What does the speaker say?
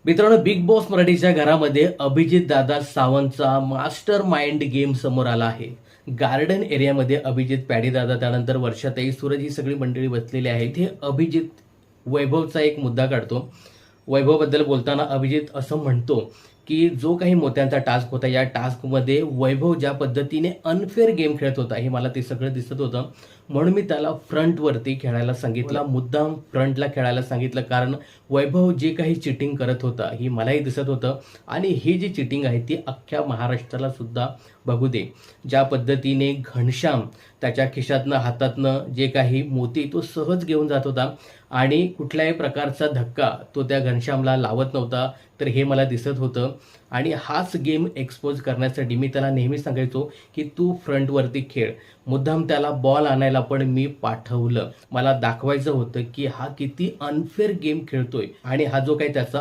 मित्रांनो, big boss मराठीच्या घरामध्ये अभिजित दादा सावंतचा मास्टर माइंड गेम समोर आला आहे. गार्डन एरियामध्ये अभिजित, पॅडी दादा, त्यानंतर वर्षाताई, सूरज ही सगळी मंडळी बसलेली आहेत. हे अभिजित वैभवचा एक मुद्दा काढतो. वैभवबद्दल बोलताना अभिजित असं म्हणतो की जो काही मोत्यांचा टास्क होता, या टास्कमध्ये वैभव ज्या पद्धतीने अनफेअर गेम खेळत होता हे मला ते सगळं दिसत होतं. म्हणून मी त्याला फ्रंटवरती खेळायला सांगितलं, मुद्दाम फ्रंटला खेळायला सांगितलं, कारण वैभव जे काही चिटिंग करत होता ही मलाही दिसत होतं आणि ही जी चिटिंग आहे ती अख्ख्या महाराष्ट्राला सुद्धा बघू दे. ज्या पद्धतीने घनश्याम त्याच्या खिशातनं हातातनं जे काही मोती तो सहज घेऊन जात होता आणि कुठल्याही प्रकारचा धक्का तो त्या घनश्यामला लावत नव्हता, तर हे मला दिसत होतं. आणि हाच गेम एक्सपोज करण्यासाठी मी त्याला नेहमी सांगायचो की तू फ्रंटवरती खेळ. मुद्दाम त्याला बॉल आणायला पण मी पाठवलं. मला दाखवायचं होतं की हा किती अनफेअर गेम खेळतोय आणि हा जो काही त्याचा